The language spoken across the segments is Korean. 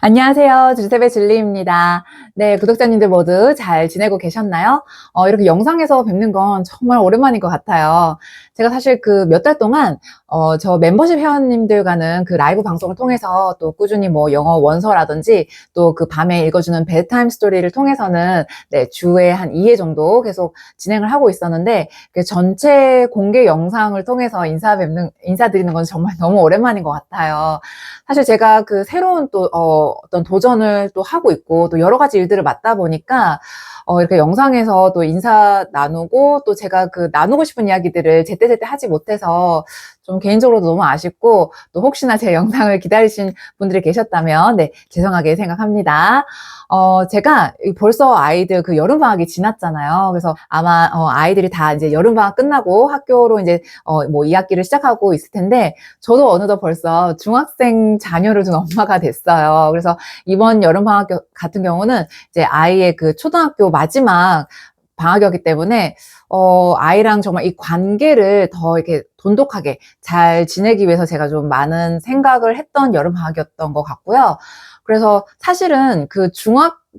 안녕하세요. 주셉의 줄리입니다. 네, 구독자님들 모두 잘 지내고 계셨나요? 이렇게 영상에서 뵙는 건 정말 오랜만인 것 같아요. 제가 사실 그 몇 달 동안, 저 멤버십 회원님들과는 그 라이브 방송을 통해서 또 꾸준히 뭐 영어 원서라든지 또 그 밤에 읽어주는 베드타임 스토리를 통해서는 네, 주에 한 2회 정도 계속 진행을 하고 있었는데, 그 전체 공개 영상을 통해서 인사드리는 건 정말 너무 오랜만인 것 같아요. 사실 제가 그 새로운 또, 어떤 도전을 또 하고 있고, 또 여러 가지 일들을 맡다 보니까, 이렇게 영상에서 또 인사 나누고, 또 제가 그 나누고 싶은 이야기들을 제때제때 하지 못해서 좀 개인적으로도 너무 아쉽고, 또 혹시나 제 영상을 기다리신 분들이 계셨다면, 네, 죄송하게 생각합니다. 제가 벌써 아이들 그 여름방학이 지났잖아요. 그래서 아마, 아이들이 다 이제 여름방학 끝나고 학교로 이제, 뭐 2학기를 시작하고 있을 텐데, 저도 어느덧 벌써 중학생 자녀를 둔 엄마가 됐어요. 그래서 이번 여름방학 같은 경우는 이제 아이의 그 초등학교 마지막 방학이었기 때문에, 아이랑 정말 이 관계를 더 이렇게 돈독하게 잘 지내기 위해서 제가 좀 많은 생각을 했던 여름방학이었던 것 같고요. 그래서 사실은 그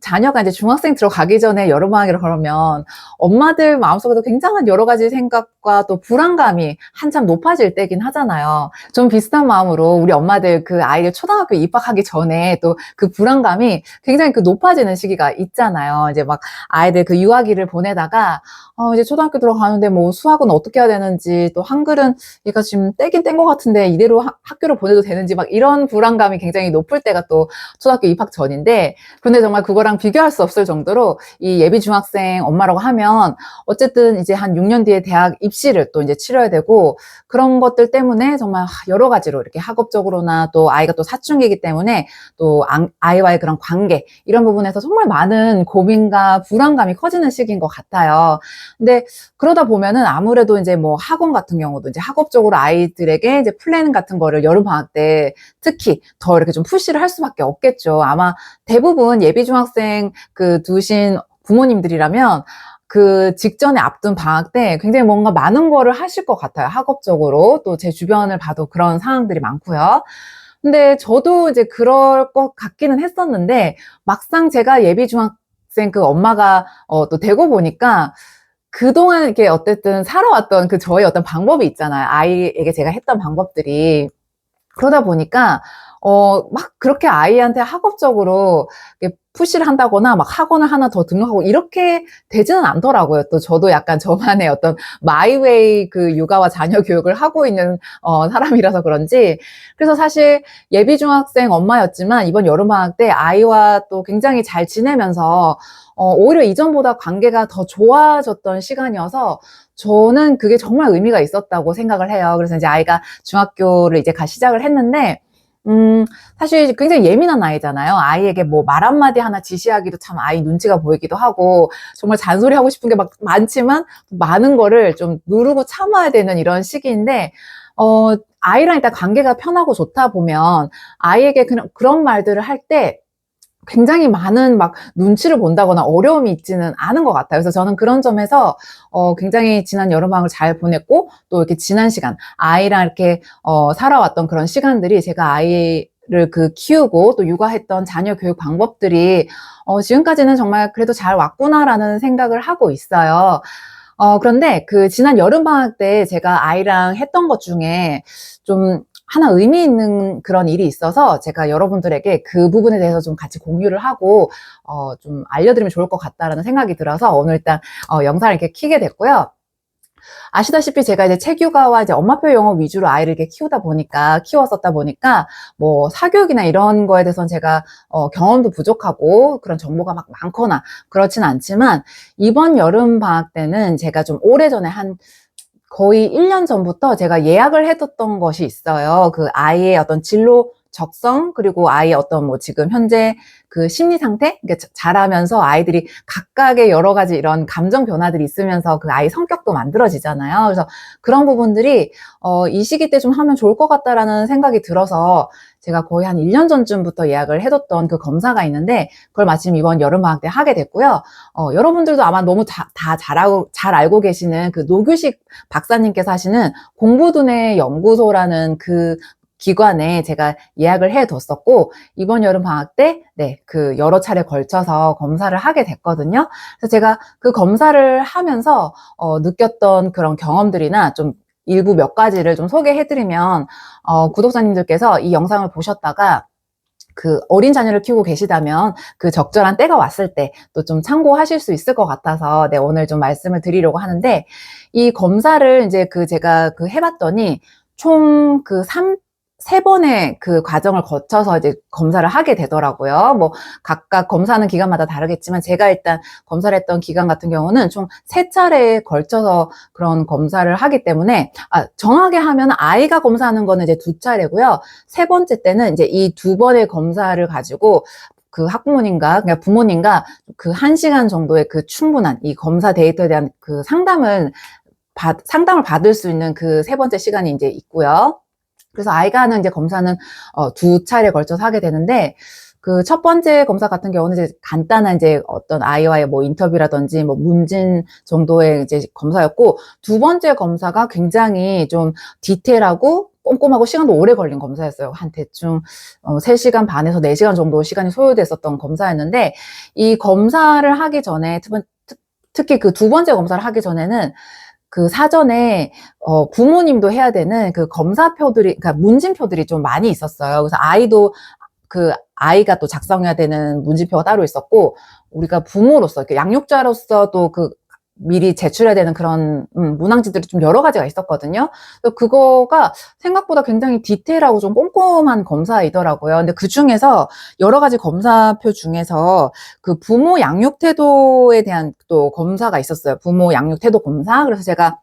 자녀가 이제 중학생 들어가기 전에 여름방학이라 그러면 엄마들 마음속에도 굉장한 여러 가지 생각과 또 불안감이 한참 높아질 때긴 하잖아요. 좀 비슷한 마음으로 우리 엄마들 그 아이들 초등학교 입학하기 전에 또 그 불안감이 굉장히 그 높아지는 시기가 있잖아요. 이제 막 아이들 그 유아기를 보내다가 이제 초등학교 들어가는데 뭐 수학은 어떻게 해야 되는지 또 한글은 얘가 지금 떼긴 뗀 것 같은데 이대로 학교를 보내도 되는지 막 이런 불안감이 굉장히 높을 때가 또 초등학교 입학 전인데 그런데 정말 그거랑 비교할 수 없을 정도로 이 예비 중학생 엄마라고 하면 어쨌든 이제 한 6년 뒤에 대학 입시를 또 이제 치러야 되고 그런 것들 때문에 정말 여러 가지로 이렇게 학업적으로나 또 아이가 또 사춘기이기 때문에 또 아이와의 그런 관계 이런 부분에서 정말 많은 고민과 불안감이 커지는 시기인 것 같아요. 근데 그러다 보면은 아무래도 이제 뭐 학원 같은 경우도 이제 학업적으로 아이들에게 이제 플랜 같은 거를 여름방학 때 특히 더 이렇게 좀 푸시를 할 수밖에 없겠죠. 아마 대부분 예비 중학생 그 두신 부모님들이라면 그 직전에 앞둔 방학 때 굉장히 뭔가 많은 거를 하실 것 같아요. 학업적으로. 또 제 주변을 봐도 그런 상황들이 많고요. 근데 저도 이제 그럴 것 같기는 했었는데 막상 제가 예비 중학생 그 엄마가 또 되고 보니까 그동안 이렇게 어쨌든 살아왔던 그 저의 어떤 방법이 있잖아요. 아이에게 제가 했던 방법들이. 그러다 보니까, 막 그렇게 아이한테 학업적으로 이렇게 푸시를 한다거나 막 학원을 하나 더 등록하고 이렇게 되지는 않더라고요. 또 저도 약간 저만의 어떤 마이웨이 그 육아와 자녀 교육을 하고 있는, 사람이라서 그런지. 그래서 사실 예비 중학생 엄마였지만 이번 여름방학 때 아이와 또 굉장히 잘 지내면서, 오히려 이전보다 관계가 더 좋아졌던 시간이어서 저는 그게 정말 의미가 있었다고 생각을 해요. 그래서 이제 아이가 중학교를 이제 시작을 했는데, 사실 굉장히 예민한 아이잖아요. 아이에게 뭐 말 한마디 하나 지시하기도 참 아이 눈치가 보이기도 하고, 정말 잔소리 하고 싶은 게 막 많지만, 많은 거를 좀 누르고 참아야 되는 이런 시기인데, 아이랑 일단 관계가 편하고 좋다 보면, 아이에게 그런 말들을 할 때, 굉장히 많은 막 눈치를 본다거나 어려움이 있지는 않은 것 같아요. 그래서 저는 그런 점에서 굉장히 지난 여름방학을 잘 보냈고 또 이렇게 지난 시간 아이랑 이렇게 살아왔던 그런 시간들이 제가 아이를 그 키우고 또 육아했던 자녀 교육 방법들이 지금까지는 정말 그래도 잘 왔구나라는 생각을 하고 있어요. 그런데 그 지난 여름방학 때 제가 아이랑 했던 것 중에 좀 하나 의미 있는 그런 일이 있어서 제가 여러분들에게 그 부분에 대해서 좀 같이 공유를 하고, 좀 알려드리면 좋을 것 같다라는 생각이 들어서 오늘 일단, 영상을 이렇게 켜게 됐고요. 아시다시피 제가 이제 책 육아와 이제 엄마표 영어 위주로 아이를 이렇게 키웠었다 보니까, 뭐, 사교육이나 이런 거에 대해서는 제가, 경험도 부족하고, 그런 정보가 막 많거나, 그렇진 않지만, 이번 여름 방학 때는 제가 좀 오래전에 거의 1년 전부터 제가 예약을 해뒀던 것이 있어요. 그 아이의 어떤 진로 적성, 그리고 아이의 어떤 뭐 지금 현재 그 심리 상태? 그러니까 자라면서 아이들이 각각의 여러 가지 이런 감정 변화들이 있으면서 그 아이 성격도 만들어지잖아요. 그래서 그런 부분들이, 이 시기 때 좀 하면 좋을 것 같다라는 생각이 들어서 제가 거의 한 1년 전쯤부터 예약을 해뒀던 그 검사가 있는데, 그걸 마침 이번 여름방학 때 하게 됐고요. 여러분들도 아마 너무 다 잘 알고 계시는 그 노규식 박사님께서 하시는 공부두뇌 연구소라는 그 기관에 제가 예약을 해뒀었고, 이번 여름 방학 때, 네, 그 여러 차례 걸쳐서 검사를 하게 됐거든요. 그래서 제가 그 검사를 하면서, 느꼈던 그런 경험들이나 좀 일부 몇 가지를 좀 소개해드리면, 구독자님들께서 이 영상을 보셨다가, 그 어린 자녀를 키우고 계시다면 그 적절한 때가 왔을 때 또 좀 참고하실 수 있을 것 같아서 네, 오늘 좀 말씀을 드리려고 하는데, 이 검사를 이제 제가 해봤더니 총 세 번의 그 과정을 거쳐서 이제 검사를 하게 되더라고요. 뭐 각각 검사하는 기간마다 다르겠지만 제가 일단 검사를 했던 기간 같은 경우는 총 3차례에 걸쳐서 그런 검사를 하기 때문에, 정확하게 하면 아이가 검사하는 거는 이제 2차례고요. 세 번째 때는 이제 이 2번의 검사를 가지고 그 학부모님과, 그러니까 부모님과 그 1시간 정도의 그 충분한 이 검사 데이터에 대한 그 상담을 받을 수 있는 그 세 번째 시간이 이제 있고요. 그래서 아이가 하는 이제 검사는 2차례에 걸쳐서 하게 되는데, 그 첫 번째 검사 같은 경우는 이제 간단한 이제 어떤 아이와의 뭐 인터뷰라든지 뭐 문진 정도의 이제 검사였고, 두 번째 검사가 굉장히 좀 디테일하고 꼼꼼하고 시간도 오래 걸린 검사였어요. 한 대충 3시간 반에서 4시간 정도 시간이 소요됐었던 검사였는데, 이 검사를 하기 전에 특히 그 두 번째 검사를 하기 전에는 그 사전에 부모님도 해야 되는 그 검사표들이, 그러니까 문진표들이 좀 많이 있었어요. 그래서 아이가 또 작성해야 되는 문진표가 따로 있었고, 우리가 부모로서, 이렇게 양육자로서 또 미리 제출해야 되는 그런 문항지들이 좀 여러 가지가 있었거든요. 그래서 그거가 생각보다 굉장히 디테일하고 좀 꼼꼼한 검사이더라고요. 근데 그 중에서 여러 가지 검사표 중에서 그 부모 양육 태도에 대한 또 검사가 있었어요. 부모 양육 태도 검사. 그래서 제가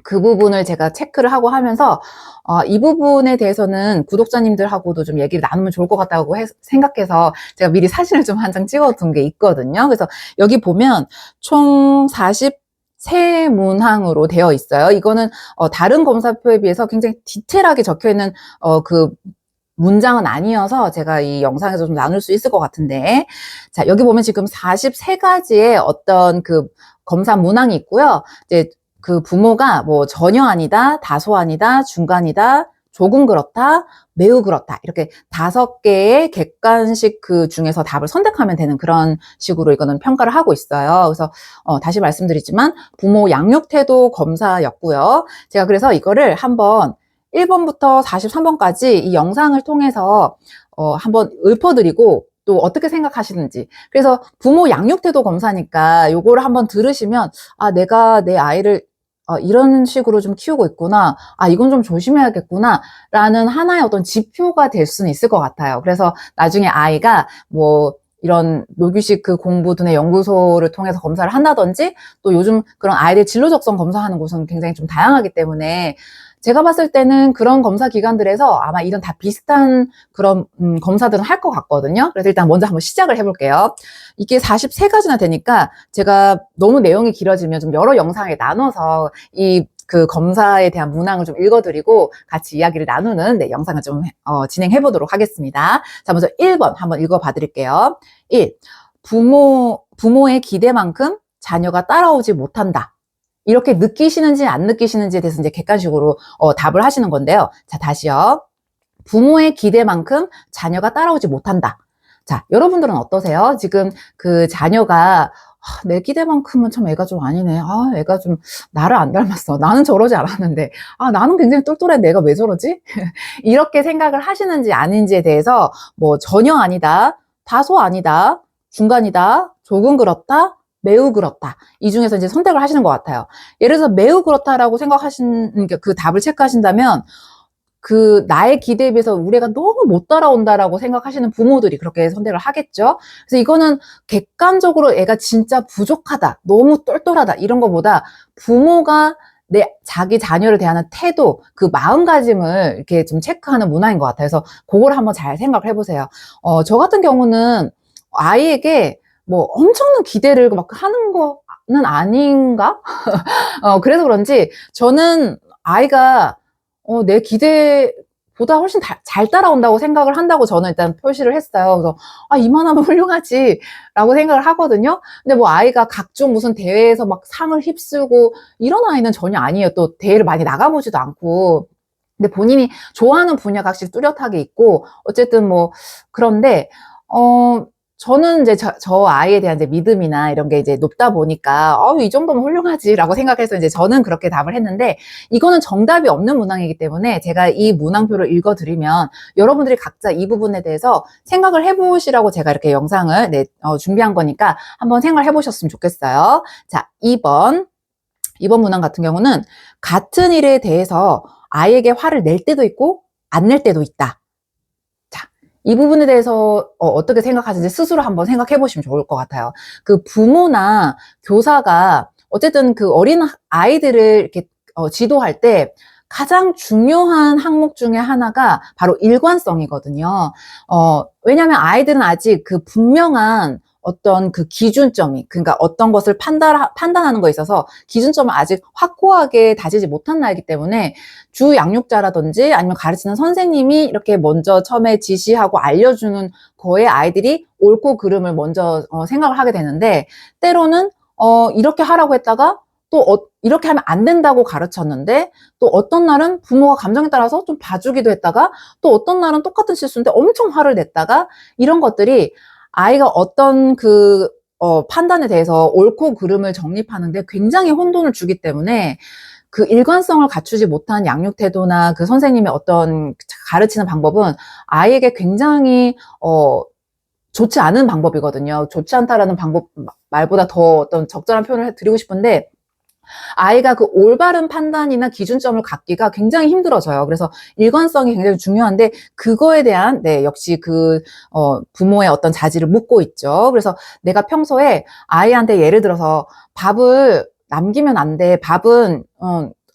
그 부분을 제가 체크를 하고 하면서 이 부분에 대해서는 구독자님들하고도 좀 얘기를 나누면 좋을 것 같다고 생각해서 제가 미리 사진을 좀 한 장 찍어둔 게 있거든요. 그래서 여기 보면 총 43문항으로 되어 있어요. 이거는 다른 검사표에 비해서 굉장히 디테일하게 적혀있는 그 문장은 아니어서 제가 이 영상에서 좀 나눌 수 있을 것 같은데, 자, 여기 보면 지금 43가지의 어떤 그 검사 문항이 있고요. 이제 그 부모가 뭐 전혀 아니다, 다소 아니다, 중간이다, 조금 그렇다, 매우 그렇다, 이렇게 5개의 객관식 그 중에서 답을 선택하면 되는 그런 식으로 이거는 평가를 하고 있어요. 그래서 다시 말씀드리지만 부모 양육 태도 검사였고요. 제가 그래서 이거를 한번 1번부터 43번까지 이 영상을 통해서 한번 읊어드리고 또 어떻게 생각하시는지. 그래서 부모 양육 태도 검사니까 요거를 한번 들으시면, 내가 내 아이를 이런 식으로 좀 키우고 있구나. 이건 좀 조심해야겠구나. 라는 하나의 어떤 지표가 될 수는 있을 것 같아요. 그래서 나중에 아이가 뭐 이런 노규식 그 공부 두뇌 연구소를 통해서 검사를 한다든지, 또 요즘 그런 아이들 진로 적성 검사하는 곳은 굉장히 좀 다양하기 때문에 제가 봤을 때는 그런 검사 기관들에서 아마 이런 다 비슷한 그런 검사들은 할 것 같거든요. 그래서 일단 먼저 한번 시작을 해볼게요. 이게 43가지나 되니까 제가 너무 내용이 길어지면 좀 여러 영상에 나눠서 그 검사에 대한 문항을 좀 읽어드리고 같이 이야기를 나누는 영상을 좀 진행해 보도록 하겠습니다. 자, 먼저 1번 한번 읽어봐 드릴게요. 1. 부모의 기대만큼 자녀가 따라오지 못한다. 이렇게 느끼시는지 안 느끼시는지에 대해서 이제 객관식으로 답을 하시는 건데요. 자, 다시요. 부모의 기대만큼 자녀가 따라오지 못한다. 자, 여러분들은 어떠세요? 지금 그 자녀가 내 기대만큼은 참 애가 좀 아니네. 애가 좀 나를 안 닮았어. 나는 저러지 않았는데. 나는 굉장히 똘똘했는데 애가 왜 저러지? 이렇게 생각을 하시는지 아닌지에 대해서 뭐 전혀 아니다, 다소 아니다, 중간이다, 조금 그렇다, 매우 그렇다. 이 중에서 이제 선택을 하시는 것 같아요. 예를 들어서 매우 그렇다라고 그러니까 그 답을 체크하신다면 그 나의 기대에 비해서 우리 애가 너무 못 따라온다라고 생각하시는 부모들이 그렇게 선택을 하겠죠. 그래서 이거는 객관적으로 애가 진짜 부족하다, 너무 똘똘하다 이런 것보다 부모가 자기 자녀를 대하는 태도, 그 마음가짐을 이렇게 좀 체크하는 문화인 것 같아요. 그래서 그걸 한번 잘 생각을 해보세요. 저 같은 경우는 아이에게 뭐 엄청난 기대를 막 하는 거는 아닌가? 그래서 그런지 저는 아이가 내 기대보다 훨씬 잘 따라온다고 생각을 한다고 저는 일단 표시를 했어요. 그래서 이만하면 훌륭하지 라고 생각을 하거든요. 근데 뭐 아이가 각종 무슨 대회에서 막 상을 휩쓸고 이런 아이는 전혀 아니에요. 또 대회를 많이 나가보지도 않고. 근데 본인이 좋아하는 분야가 확실히 뚜렷하게 있고, 어쨌든 뭐, 그런데, 저는 이제 저 아이에 대한 이제 믿음이나 이런 게 이제 높다 보니까, 이 정도면 훌륭하지라고 생각해서 이제 저는 그렇게 답을 했는데, 이거는 정답이 없는 문항이기 때문에 제가 이 문항표를 읽어드리면 여러분들이 각자 이 부분에 대해서 생각을 해보시라고 제가 이렇게 영상을 준비한 거니까 한번 생각을 해보셨으면 좋겠어요. 자, 2번 문항 같은 경우는 같은 일에 대해서 아이에게 화를 낼 때도 있고 안 낼 때도 있다. 자, 이 부분에 대해서 어떻게 생각하시는지 스스로 한번 생각해 보시면 좋을 것 같아요. 그 부모나 교사가 어쨌든 그 어린 아이들을 이렇게 지도할 때 가장 중요한 항목 중에 하나가 바로 일관성이거든요. 왜냐하면 아이들은 아직 그 분명한 어떤 그 기준점이, 그러니까 어떤 것을 판단하는 거에 있어서 기준점을 아직 확고하게 다지지 못한 나이기 때문에 주 양육자라든지 아니면 가르치는 선생님이 이렇게 먼저 처음에 지시하고 알려주는 거에 아이들이 옳고 그름을 먼저 생각을 하게 되는데, 때로는 이렇게 하라고 했다가 또 이렇게 하면 안 된다고 가르쳤는데, 또 어떤 날은 부모가 감정에 따라서 좀 봐주기도 했다가, 또 어떤 날은 똑같은 실수인데 엄청 화를 냈다가, 이런 것들이 아이가 어떤 그 판단에 대해서 옳고 그름을 정립하는데 굉장히 혼돈을 주기 때문에, 그 일관성을 갖추지 못한 양육 태도나 그 선생님의 어떤 가르치는 방법은 아이에게 굉장히 좋지 않은 방법이거든요. 좋지 않다라는 방법 말보다 더 어떤 적절한 표현을 드리고 싶은데, 아이가 그 올바른 판단이나 기준점을 갖기가 굉장히 힘들어져요. 그래서 일관성이 굉장히 중요한데, 그거에 대한 역시 그 부모의 어떤 자질을 묻고 있죠. 그래서 내가 평소에 아이한테 예를 들어서 밥을 남기면 안 돼. 밥은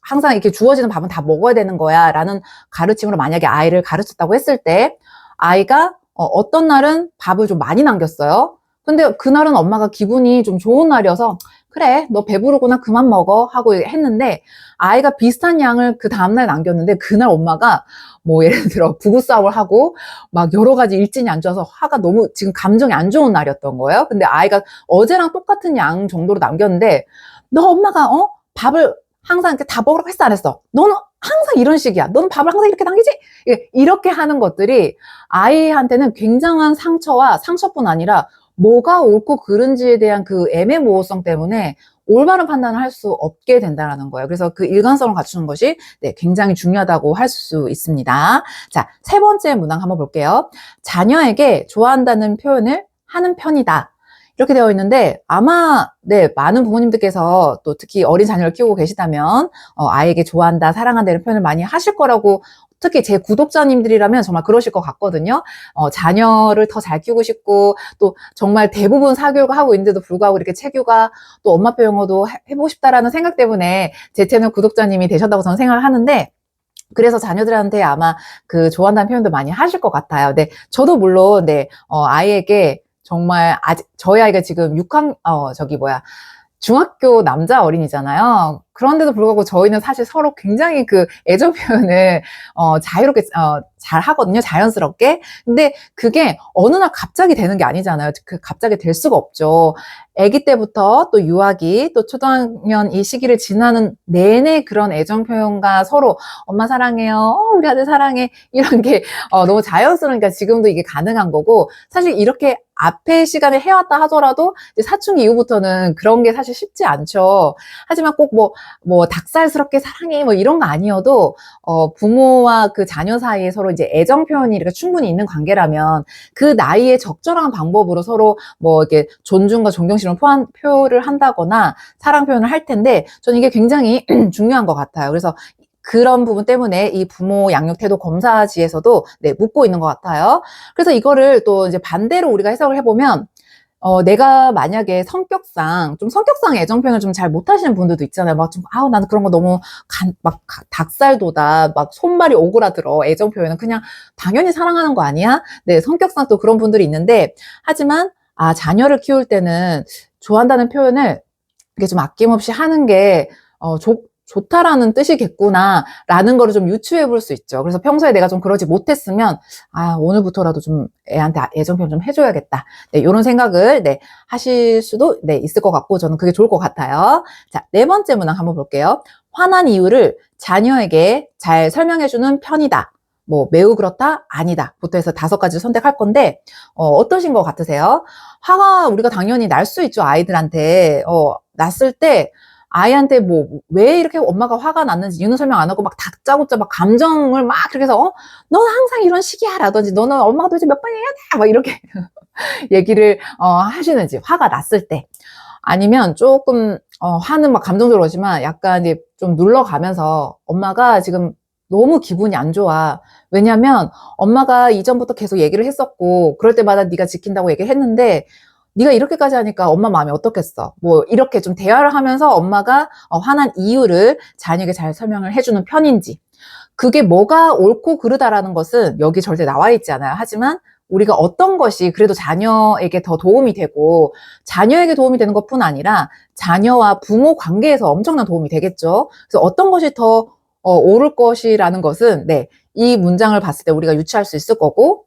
항상 이렇게 주어지는 밥은 다 먹어야 되는 거야 라는 가르침으로 만약에 아이를 가르쳤다고 했을 때, 아이가 어떤 날은 밥을 좀 많이 남겼어요. 근데 그날은 엄마가 기분이 좀 좋은 날이어서 그래, 너 배부르구나, 그만 먹어 하고 했는데, 아이가 비슷한 양을 그 다음날 남겼는데, 그날 엄마가 뭐 예를 들어 부부싸움을 하고 막 여러 가지 일진이 안 좋아서 화가 너무 지금 감정이 안 좋은 날이었던 거예요. 근데 아이가 어제랑 똑같은 양 정도로 남겼는데, 너 엄마가 밥을 항상 이렇게 다 먹으라고 했어 안 했어? 너는 항상 이런 식이야. 너는 밥을 항상 이렇게 남기지? 이렇게 하는 것들이 아이한테는 굉장한 상처뿐 아니라 뭐가 옳고 그른지에 대한 그 애매모호성 때문에 올바른 판단을 할 수 없게 된다는 거예요. 그래서 그 일관성을 갖추는 것이 굉장히 중요하다고 할 수 있습니다. 자, 3번째 문항 한번 볼게요. 자녀에게 좋아한다는 표현을 하는 편이다. 이렇게 되어 있는데, 아마 많은 부모님들께서 또 특히 어린 자녀를 키우고 계시다면 아이에게 좋아한다, 사랑한다 이런 표현을 많이 하실 거라고, 특히 제 구독자님들이라면 정말 그러실 것 같거든요. 자녀를 더 잘 키우고 싶고, 또 정말 대부분 사교육을 하고 있는데도 불구하고 이렇게 체교가 또 엄마표 영어도 해보고 싶다라는 생각 때문에 제 채널 구독자님이 되셨다고 저는 생각을 하는데, 그래서 자녀들한테 아마 그 좋아한다는 표현도 많이 하실 것 같아요. 저도 물론 아이에게 정말 아직 저희 아이가 지금 중학교 남자 어린이잖아요. 그런데도 불구하고 저희는 사실 서로 굉장히 그 애정 표현을 자유롭게 잘 하거든요. 자연스럽게. 근데 그게 어느 날 갑자기 되는 게 아니잖아요. 그 갑자기 될 수가 없죠. 아기 때부터 또 유아기, 또 초등학년 이 시기를 지나는 내내 그런 애정 표현과 서로 엄마 사랑해요. 우리 아들 사랑해. 이런 게 너무 자연스러우니까 지금도 이게 가능한 거고, 사실 이렇게 앞에 시간에 해왔다 하더라도 이제 사춘기 이후부터는 그런 게 사실 쉽지 않죠. 하지만 꼭 뭐 닭살스럽게 사랑해 뭐 이런 거 아니어도 부모와 그 자녀 사이에 서로 이제 애정 표현이 이렇게 충분히 있는 관계라면 그 나이에 적절한 방법으로 서로 뭐 이렇게 존중과 존경심을 표를 한다거나 사랑 표현을 할 텐데, 저는 이게 굉장히 중요한 것 같아요. 그래서 그런 부분 때문에 이 부모 양육 태도 검사지에서도 묻고 있는 것 같아요. 그래서 이거를 또 이제 반대로 우리가 해석을 해보면, 내가 만약에 성격상 애정 표현을 좀 잘 못하시는 분들도 있잖아요. 나는 그런 거 너무 닭살 돋아. 손발이 오그라들어. 애정 표현은 그냥 당연히 사랑하는 거 아니야? 성격상 또 그런 분들이 있는데, 하지만, 자녀를 키울 때는 좋아한다는 표현을 이렇게 좀 아낌없이 하는 게, 좋다라는 뜻이겠구나 라는 거를 좀 유추해 볼 수 있죠. 그래서 평소에 내가 좀 그러지 못했으면 오늘부터라도 좀 애한테 애정 표현 좀 해줘야겠다. 네, 이런 생각을 네, 하실 수도 네, 있을 것 같고 저는 그게 좋을 것 같아요. 자, 네 번째 문항 한번 볼게요. 화난 이유를 자녀에게 잘 설명해주는 편이다. 뭐 매우 그렇다, 아니다 부터 해서 5가지 선택할 건데 어떠신 것 같으세요? 화가 우리가 당연히 날 수 있죠. 아이들한테 났을 때 아이한테 뭐 왜 이렇게 엄마가 화가 났는지 이유는 설명 안 하고 막 다짜고짜 막 감정을 막 그렇게 해서 너는 항상 이런 식이야 라든지 너는 엄마가 도대체 몇 번 해야 돼 막 이렇게 얘기를 하시는지 화가 났을 때 아니면 조금 화는 막 감정적으로 오지만 약간 이제 좀 눌러가면서 엄마가 지금 너무 기분이 안 좋아. 왜냐면 엄마가 이전부터 계속 얘기를 했었고 그럴 때마다 네가 지킨다고 얘기를 했는데 네가 이렇게까지 하니까 엄마 마음이 어떻겠어. 뭐 이렇게 좀 대화를 하면서 엄마가 화난 이유를 자녀에게 잘 설명을 해주는 편인지 그게 뭐가 옳고 그르다라는 것은 여기 절대 나와 있지 않아요. 하지만 우리가 어떤 것이 그래도 자녀에게 더 도움이 되고 자녀에게 도움이 되는 것뿐 아니라 자녀와 부모 관계에서 엄청난 도움이 되겠죠. 그래서 어떤 것이 더 옳을 것이라는 것은 네, 이 문장을 봤을 때 우리가 유추할 수 있을 거고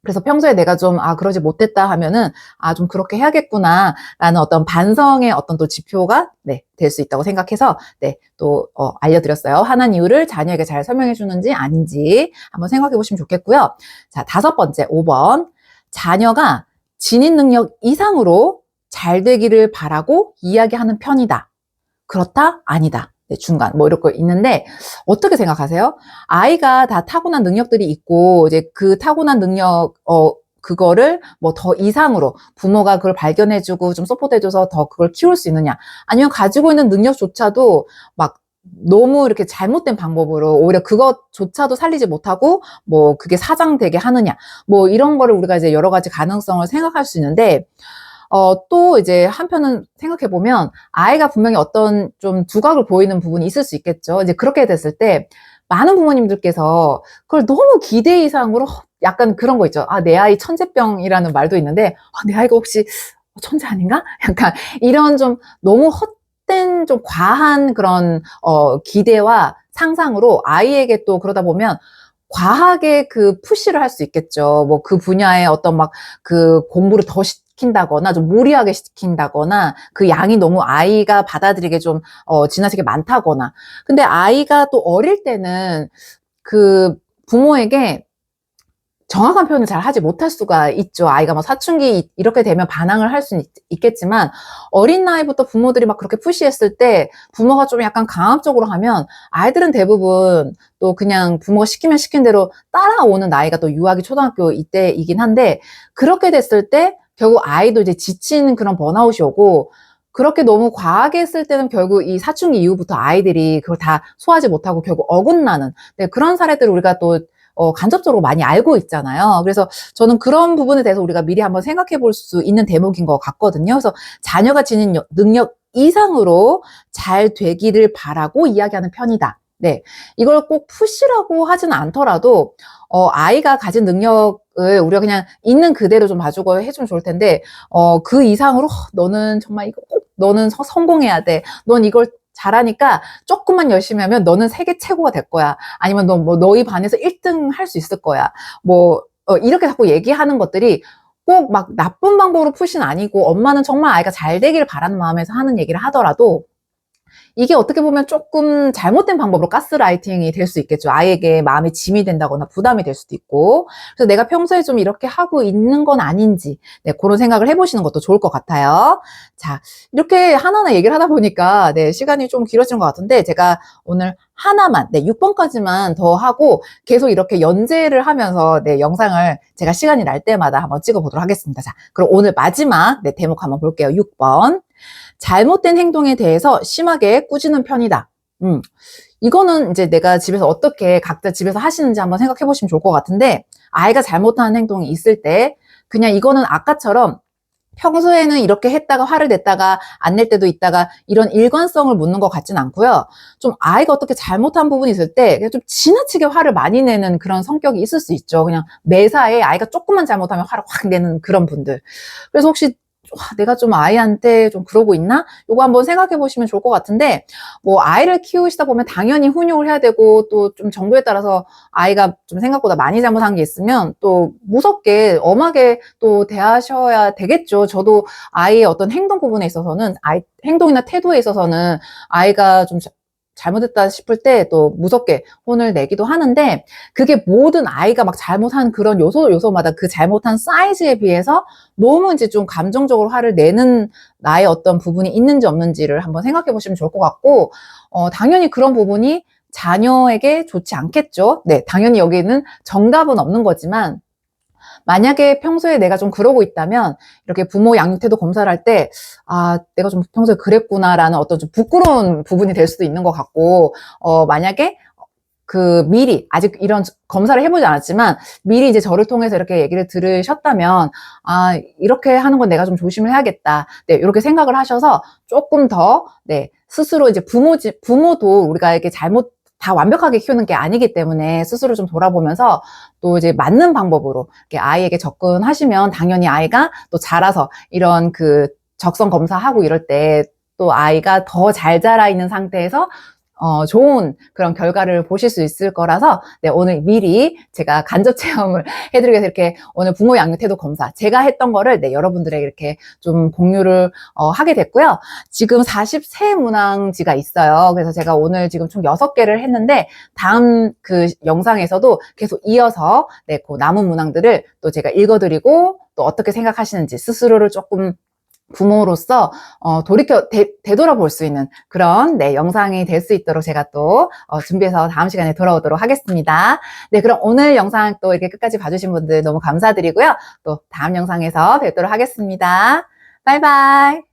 그래서 평소에 내가 좀, 그러지 못했다 하면은, 좀 그렇게 해야겠구나, 라는 어떤 반성의 어떤 또 지표가, 네, 될 수 있다고 생각해서, 네, 또, 알려드렸어요. 화난 이유를 자녀에게 잘 설명해 주는지 아닌지 한번 생각해 보시면 좋겠고요. 자, 5번째, 5번. 자녀가 지닌 능력 이상으로 잘 되기를 바라고 이야기하는 편이다. 그렇다? 아니다. 네, 중간 뭐 이런 거 있는데 어떻게 생각하세요? 아이가 다 타고난 능력들이 있고 이제 그 타고난 능력 그거를 뭐 더 이상으로 부모가 그걸 발견해주고 좀 서포트해줘서 더 그걸 키울 수 있느냐 아니면 가지고 있는 능력조차도 막 너무 이렇게 잘못된 방법으로 오히려 그것조차도 살리지 못하고 뭐 그게 사장되게 하느냐 뭐 이런 거를 우리가 이제 여러 가지 가능성을 생각할 수 있는데 또 이제 한편은 생각해보면 아이가 분명히 어떤 좀 두각을 보이는 부분이 있을 수 있겠죠. 이제 그렇게 됐을 때 많은 부모님들께서 그걸 너무 기대 이상으로 약간 그런 거 있죠. 내 아이 천재병이라는 말도 있는데 내 아이가 혹시 천재 아닌가? 약간 이런 좀 너무 헛된 좀 과한 그런 기대와 상상으로 아이에게 또 그러다 보면 과하게 그 푸시를 할 수 있겠죠. 뭐 그 분야에 어떤 막 그 공부를 더 시킨다거나 좀 무리하게 시킨다거나 그 양이 너무 아이가 받아들이게 좀 지나치게 많다거나 근데 아이가 또 어릴 때는 그 부모에게 정확한 표현을 잘 하지 못할 수가 있죠. 아이가 뭐 사춘기 이렇게 되면 반항을 할 수는 있겠지만 어린 나이부터 부모들이 막 그렇게 푸시했을 때 부모가 좀 약간 강압적으로 하면 아이들은 대부분 또 그냥 부모가 시키면 시킨 대로 따라오는 나이가 또 유아기 초등학교 이때이긴 한데 그렇게 됐을 때 결국 아이도 이제 지치는 그런 번아웃이 오고 그렇게 너무 과하게 했을 때는 결국 이 사춘기 이후부터 아이들이 그걸 다 소화하지 못하고 결국 어긋나는 네, 그런 사례들을 우리가 또 간접적으로 많이 알고 있잖아요. 그래서 저는 그런 부분에 대해서 우리가 미리 한번 생각해 볼 수 있는 대목인 것 같거든요. 그래서 자녀가 지닌 능력 이상으로 잘 되기를 바라고 이야기하는 편이다. 네. 이걸 꼭 푸시라고 하지는 않더라도, 아이가 가진 능력을 우리가 그냥 있는 그대로 좀 봐주고 해주면 좋을 텐데, 그 이상으로, 너는 정말 이거 꼭, 너는 성공해야 돼. 넌 이걸 잘하니까 조금만 열심히 하면 너는 세계 최고가 될 거야. 아니면 너 뭐 너희 반에서 1등 할 수 있을 거야. 뭐 이렇게 자꾸 얘기하는 것들이 꼭 막 나쁜 방법으로 푸시는 아니고 엄마는 정말 아이가 잘 되기를 바라는 마음에서 하는 얘기를 하더라도 이게 어떻게 보면 조금 잘못된 방법으로 가스라이팅이 될 수 있겠죠. 아이에게 마음이 짐이 된다거나 부담이 될 수도 있고. 그래서 내가 평소에 좀 이렇게 하고 있는 건 아닌지, 네, 그런 생각을 해보시는 것도 좋을 것 같아요. 자, 이렇게 하나하나 얘기를 하다 보니까, 네, 시간이 좀 길어진 것 같은데, 제가 오늘 하나만, 네, 6번까지만 더 하고, 계속 이렇게 연재를 하면서, 네, 영상을 제가 시간이 날 때마다 한번 찍어보도록 하겠습니다. 자, 그럼 오늘 마지막, 네, 대목 한번 볼게요. 6번. 잘못된 행동에 대해서 심하게 꾸짖는 편이다. 이거는 이제 내가 집에서 어떻게 각자 집에서 하시는지 한번 생각해 보시면 좋을 것 같은데 아이가 잘못하는 행동이 있을 때 그냥 이거는 아까처럼 평소에는 이렇게 했다가 화를 냈다가 안 낼 때도 있다가 이런 일관성을 묻는 것 같진 않고요. 좀 아이가 어떻게 잘못한 부분이 있을 때 그냥 좀 지나치게 화를 많이 내는 그런 성격이 있을 수 있죠. 그냥 매사에 아이가 조금만 잘못하면 화를 확 내는 그런 분들. 그래서 혹시 내가 좀 아이한테 좀 그러고 있나? 요거 한번 생각해 보시면 좋을 것 같은데, 뭐, 아이를 키우시다 보면 당연히 훈육을 해야 되고, 또 좀 정도에 따라서 아이가 좀 생각보다 많이 잘못한 게 있으면 또 무섭게, 엄하게 또 대하셔야 되겠죠. 저도 아이의 어떤 행동 부분에 있어서는, 아이 행동이나 태도에 있어서는 아이가 좀 잘못했다 싶을 때 또 무섭게 혼을 내기도 하는데, 그게 모든 아이가 막 잘못한 그런 요소마다 그 잘못한 사이즈에 비해서 너무 이제 좀 감정적으로 화를 내는 나의 어떤 부분이 있는지 없는지를 한번 생각해 보시면 좋을 것 같고, 당연히 그런 부분이 자녀에게 좋지 않겠죠. 네, 당연히 여기는 정답은 없는 거지만, 만약에 평소에 내가 좀 그러고 있다면 이렇게 부모 양육 태도 검사를 할 때, 내가 좀 평소에 그랬구나라는 어떤 좀 부끄러운 부분이 될 수도 있는 것 같고, 만약에 미리 아직 이런 검사를 해보지 않았지만 미리 이제 저를 통해서 이렇게 얘기를 들으셨다면, 이렇게 하는 건 내가 좀 조심을 해야겠다. 네, 이렇게 생각을 하셔서 조금 더, 네, 스스로 이제 부모도 우리가 이렇게 다 완벽하게 키우는 게 아니기 때문에 스스로 좀 돌아보면서 또 이제 맞는 방법으로 이렇게 아이에게 접근하시면 당연히 아이가 또 자라서 이런 적성 검사하고 이럴 때 또 아이가 더 잘 자라 있는 상태에서 좋은 그런 결과를 보실 수 있을 거라서, 네, 오늘 미리 제가 간접 체험을 해드리기 위해서 이렇게 오늘 부모 양육 태도 검사 제가 했던 거를, 네, 여러분들에게 이렇게 좀 공유를 하게 됐고요. 지금 43문항지가 있어요. 그래서 제가 오늘 지금 총 6개를 했는데 다음 영상에서도 계속 이어서, 네, 그 남은 문항들을 또 제가 읽어드리고 또 어떻게 생각하시는지 스스로를 조금 부모로서 되돌아볼 수 있는 그런, 네, 영상이 될 수 있도록 제가 또 준비해서 다음 시간에 돌아오도록 하겠습니다. 네, 그럼 오늘 영상 또 이렇게 끝까지 봐주신 분들 너무 감사드리고요. 또 다음 영상에서 뵙도록 하겠습니다. 바이바이.